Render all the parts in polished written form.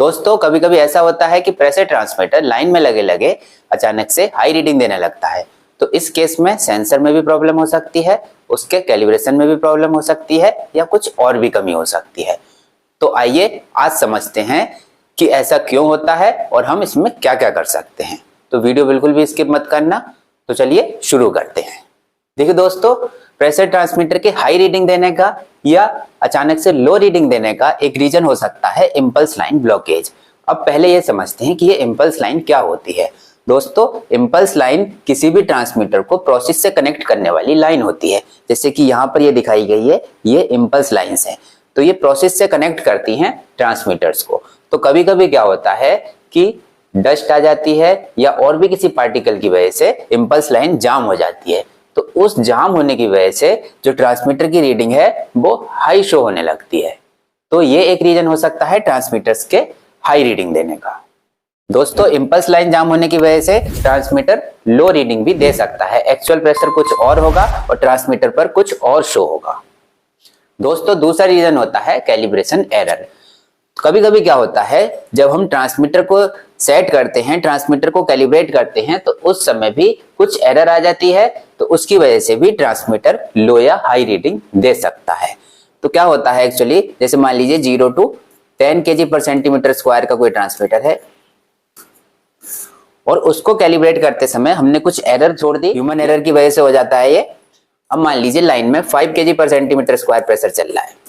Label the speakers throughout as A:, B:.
A: दोस्तों कभी कभी ऐसा होता है कि प्रेशर ट्रांसमीटर लाइन में लगे लगे अचानक से हाई रीडिंग देने लगता है। तो इस केस में सेंसर में भी प्रॉब्लम हो सकती है, उसके कैलिब्रेशन में भी प्रॉब्लम हो सकती है या कुछ और भी कमी हो सकती है। तो आइए आज समझते हैं कि ऐसा क्यों होता है और हम इसमें क्या क्या कर सकते हैं। तो वीडियो बिल्कुल भी स्किप मत करना। तो चलिए शुरू करते हैं। देखिए दोस्तों, प्रेशर ट्रांसमीटर के हाई रीडिंग देने का या अचानक से लो रीडिंग देने का एक रीजन हो सकता है इंपल्स लाइन ब्लॉकेज। अब पहले ये समझते हैं कि ये इंपल्स लाइन क्या होती है। दोस्तों, इंपल्स लाइन किसी भी ट्रांसमीटर को प्रोसेस से कनेक्ट करने वाली लाइन होती है। जैसे कि यहाँ पर ये दिखाई गई है, ये इंपल्स लाइन्स हैं। तो ये प्रोसेस से कनेक्ट करती हैं ट्रांसमीटर्स को। तो कभी कभी क्या होता है कि डस्ट आ जाती है या और भी किसी पार्टिकल की वजह से इंपल्स लाइन जाम हो जाती है। तो उस जाम होने की वजह से जो ट्रांसमीटर की रीडिंग है वो हाई शो होने लगती है। तो ये एक रीजन हो सकता है ट्रांसमीटर्स के हाई रीडिंग देने का। दोस्तों, इंपल्स लाइन जाम होने की वजह से ट्रांसमीटर लो रीडिंग भी दे सकता है। एक्चुअल प्रेशर कुछ और होगा और ट्रांसमीटर पर कुछ और शो होगा। दोस्तों, दूसरा रीजन होता है कैलिब्रेशन एरर। कभी कभी क्या होता है, जब हम ट्रांसमीटर को सेट करते हैं, ट्रांसमीटर को कैलिब्रेट करते हैं, तो उस समय भी कुछ एरर आ जाती है। तो उसकी वजह से भी ट्रांसमीटर लो या हाई रीडिंग दे सकता है। तो क्या होता है एक्चुअली, जैसे मान लीजिए 0 to 10 kg/cm² का कोई ट्रांसमीटर है और उसको कैलिब्रेट करते समय हमने कुछ एरर छोड़ दी, ह्यूमन एरर की वजह से हो जाता है ये। अब मान लीजिए लाइन में 5 kg/cm² प्रेशर चल रहा है,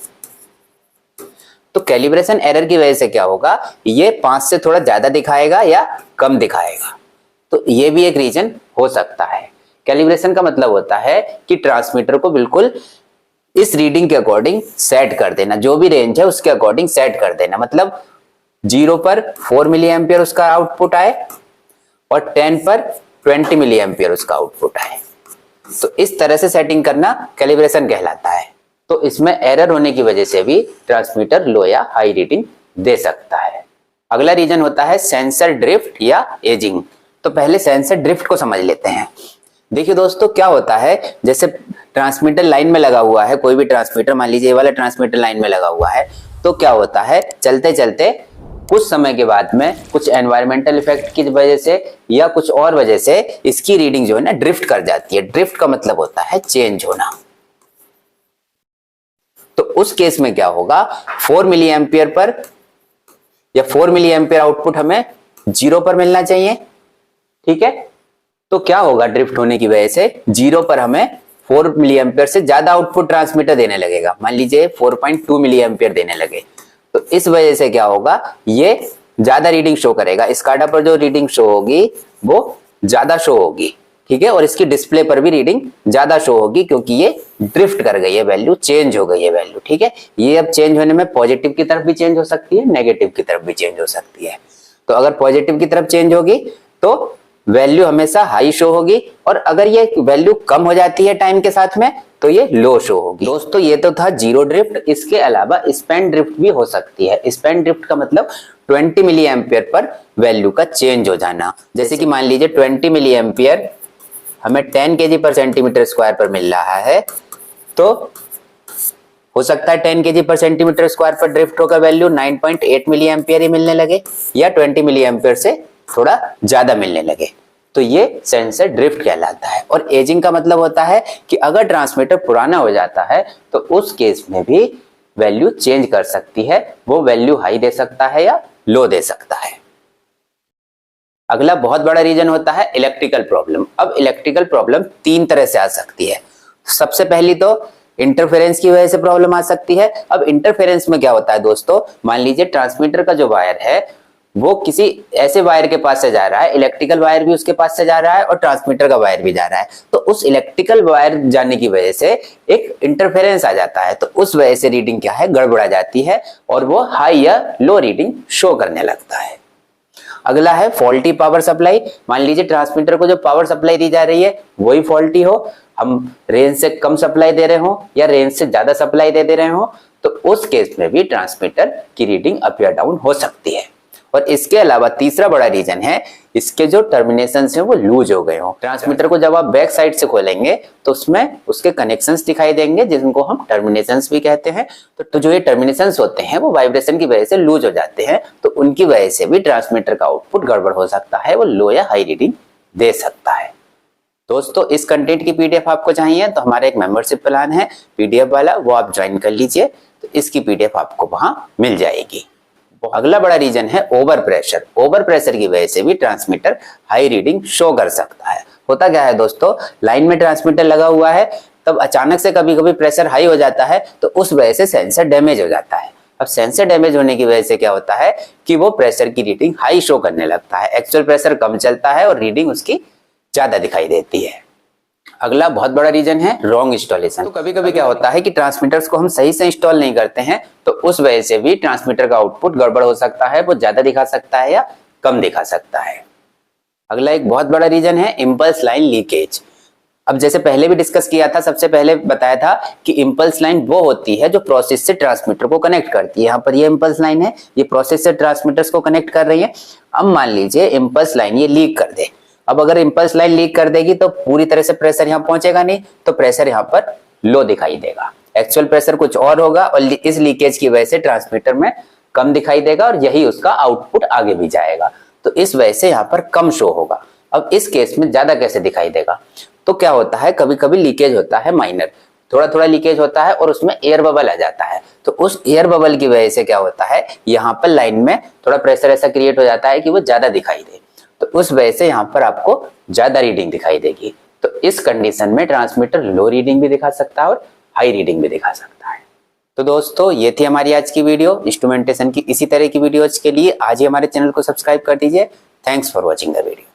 A: तो कैलिब्रेशन एरर की वजह से क्या होगा, ये 5 से थोड़ा ज्यादा दिखाएगा या कम दिखाएगा। तो ये भी एक रीजन हो सकता है। कैलिब्रेशन का मतलब होता है कि ट्रांसमीटर को बिल्कुल इस रीडिंग के अकॉर्डिंग सेट कर देना, जो भी रेंज है उसके अकॉर्डिंग सेट कर देना। मतलब 0 पर 4 मिली एम्पियर उसका आउटपुट आए और 10 पर 20 मिली एम्पियर उसका आउटपुट आए। तो इस तरह से सेटिंग करना कैलिब्रेशन कहलाता है। तो इसमें एरर होने की वजह से भी ट्रांसमीटर लो या हाई रीडिंग दे सकता है। अगला रीजन होता है सेंसर ड्रिफ्ट या एजिंग। तो पहले सेंसर ड्रिफ्ट को समझ लेते हैं। देखिए दोस्तों, क्या होता है, जैसे ट्रांसमीटर लाइन में लगा हुआ है, कोई भी ट्रांसमीटर, मान लीजिए ये वाला ट्रांसमीटर लाइन में लगा हुआ है, तो क्या होता है, चलते चलते कुछ समय के बाद में कुछ एनवायरमेंटल इफेक्ट की वजह से या कुछ और वजह से इसकी रीडिंग जो है ना ड्रिफ्ट कर जाती है। ड्रिफ्ट का मतलब होता है चेंज होना। तो उस केस में क्या होगा, 4 मिली एम्पियर पर या 4 मिली एम्पियर आउटपुट हमें 0 पर मिलना चाहिए, ठीक है। तो क्या होगा, ड्रिफ्ट होने की वजह से 0 पर हमें 4 मिली एम्पियर से ज्यादा आउटपुट ट्रांसमीटर देने लगेगा। मान लीजिए 4.2 मिली एम्पियर देने लगे, तो इस वजह से क्या होगा, ये ज्यादा रीडिंग शो करेगा। स्काडा पर जो रीडिंग शो होगी वो ज्यादा शो होगी, ठीक है, और इसकी डिस्प्ले पर भी रीडिंग ज्यादा शो होगी क्योंकि ये ड्रिफ्ट कर गई है, वैल्यू चेंज हो गई है वैल्यू, ठीक है। ये अब चेंज होने में पॉजिटिव की तरफ भी चेंज हो सकती है, नेगेटिव की तरफ भी चेंज हो सकती है। तो अगर पॉजिटिव की तरफ चेंज होगी तो वैल्यू हमेशा हाई शो होगी, और अगर ये वैल्यू कम हो जाती है टाइम के साथ में तो ये लो शो होगी। दोस्तों, ये तो था जीरो ड्रिफ्ट। इसके अलावा स्पैन ड्रिफ्ट भी हो सकती है। स्पैन ड्रिफ्ट का मतलब 20 मिली एम्पियर पर वैल्यू का चेंज हो जाना। जैसे कि मान लीजिए 20 मिली एम्पियर हमें 10 kg/cm² पर मिल रहा है, तो हो सकता है 10 kg/cm² पर ड्रिफ्ट होकर वैल्यू 9.8 मिली एम्पियर ही मिलने लगे या 20 मिली एम्पियर से थोड़ा ज्यादा मिलने लगे। तो ये सेंसर ड्रिफ्ट कहलाता है। और एजिंग का मतलब होता है कि अगर ट्रांसमीटर पुराना हो जाता है तो उस केस में भी वैल्यू चेंज कर सकती है। वो वैल्यू हाई दे सकता है या लो दे सकता है। अगला बहुत बड़ा रीजन होता है इलेक्ट्रिकल प्रॉब्लम। अब इलेक्ट्रिकल प्रॉब्लम 3 तरह से आ सकती है। सबसे पहली तो इंटरफेरेंस की वजह से प्रॉब्लम आ सकती है। अब इंटरफेरेंस में क्या होता है दोस्तों, मान लीजिए ट्रांसमीटर का जो वायर है वो किसी ऐसे वायर के पास से जा रहा है, इलेक्ट्रिकल वायर भी उसके पास से जा रहा है और ट्रांसमीटर का वायर भी जा रहा है। तो उस इलेक्ट्रिकल वायर जाने की वजह से एक इंटरफेरेंस आ जाता है। तो उस वजह से रीडिंग क्या है, गड़बड़ा जाती है और वो हाई या लो रीडिंग शो करने लगता है। अगला है फॉल्टी पावर सप्लाई। मान लीजिए ट्रांसमीटर को जो पावर सप्लाई दी जा रही है वही फॉल्टी हो, हम रेंज से कम सप्लाई दे रहे हो या रेंज से ज्यादा सप्लाई दे रहे हो, तो उस केस में भी ट्रांसमीटर की रीडिंग अप या डाउन हो सकती है। और इसके अलावा तीसरा बड़ा रीजन है इसके जो टर्मिनेशंस हैं वो लूज हो गए हो। ट्रांसमीटर को जब आप बैक साइड से खोलेंगे तो उसमें उसके कनेक्शंस दिखाई देंगे जिनको हम टर्मिनेशंस भी कहते हैं। तो जो ये टर्मिनेशंस होते हैं वो वाइब्रेशन की वजह से लूज हो जाते हैं। तो उनकी वजह से भी ट्रांसमीटर का आउटपुट गड़बड़ हो सकता है, वो लो या हाई रीडिंग दे सकता है। दोस्तों इस कंटेंट की पीडीएफ आपको चाहिए तो हमारा एक मेंबरशिप प्लान है पीडीएफ वाला, वो आप ज्वाइन कर लीजिए, तो इसकी पीडीएफ आपको वहां मिल जाएगी। अगला बड़ा रीजन है ओवर प्रेशर। ओवर प्रेशर की वजह से भी ट्रांसमीटर हाई रीडिंग शो कर सकता है। होता क्या है दोस्तों, लाइन में ट्रांसमीटर लगा हुआ है, तब अचानक से कभी कभी प्रेशर हाई हो जाता है, तो उस वजह से सेंसर डैमेज हो जाता है। अब सेंसर डैमेज होने की वजह से क्या होता है कि वो प्रेशर की रीडिंग हाई शो करने लगता है, एक्चुअल प्रेशर कम चलता है और रीडिंग उसकी ज्यादा दिखाई देती है। अगला बहुत बड़ा रीजन है रॉन्ग इंस्टॉलेशन। तो कभी कभी क्या होता है कि ट्रांसमीटर्स को हम सही से इंस्टॉल नहीं करते हैं, तो उस वजह से भी ट्रांसमीटर का आउटपुट गड़बड़ हो सकता है, वो ज्यादा दिखा सकता है या कम दिखा सकता है। अगला एक बहुत बड़ा रीजन है इंपल्स लाइन लीकेज। अब जैसे पहले भी डिस्कस किया था, सबसे पहले बताया था कि इंपल्स लाइन वो होती है जो प्रोसेस से ट्रांसमीटर को कनेक्ट करती है। यहाँ पर ये इंपल्स लाइन है, ये प्रोसेस से ट्रांसमीटर्स को कनेक्ट कर रही है। अब मान लीजिए इंपल्स लाइन ये लीक कर दे। अब अगर इंपल्स लाइन लीक कर देगी तो पूरी तरह से प्रेशर यहाँ पहुंचेगा नहीं, तो प्रेशर यहाँ पर लो दिखाई देगा, एक्चुअल प्रेशर कुछ और होगा और इस लीकेज की वजह से ट्रांसमीटर में कम दिखाई देगा और यही उसका आउटपुट आगे भी जाएगा, तो इस वजह से यहाँ पर कम शो होगा। अब इस केस में ज्यादा कैसे दिखाई देगा, तो क्या होता है कभी कभी लीकेज होता है माइनर, थोड़ा थोड़ा लीकेज होता है और उसमें एयर बबल आ जाता है, तो उस एयर बबल की वजह से क्या होता है यहाँ पर लाइन में थोड़ा प्रेशर ऐसा क्रिएट हो जाता है कि वो ज्यादा दिखाई दे, तो उस वजह से यहाँ पर आपको ज्यादा रीडिंग दिखाई देगी। तो इस कंडीशन में ट्रांसमीटर लो रीडिंग भी दिखा सकता है और हाई रीडिंग भी दिखा सकता है। तो दोस्तों ये थी हमारी आज की वीडियो इंस्ट्रूमेंटेशन की। इसी तरह की वीडियोज के लिए आज ही हमारे चैनल को सब्सक्राइब कर दीजिए। Thanks for watching the video.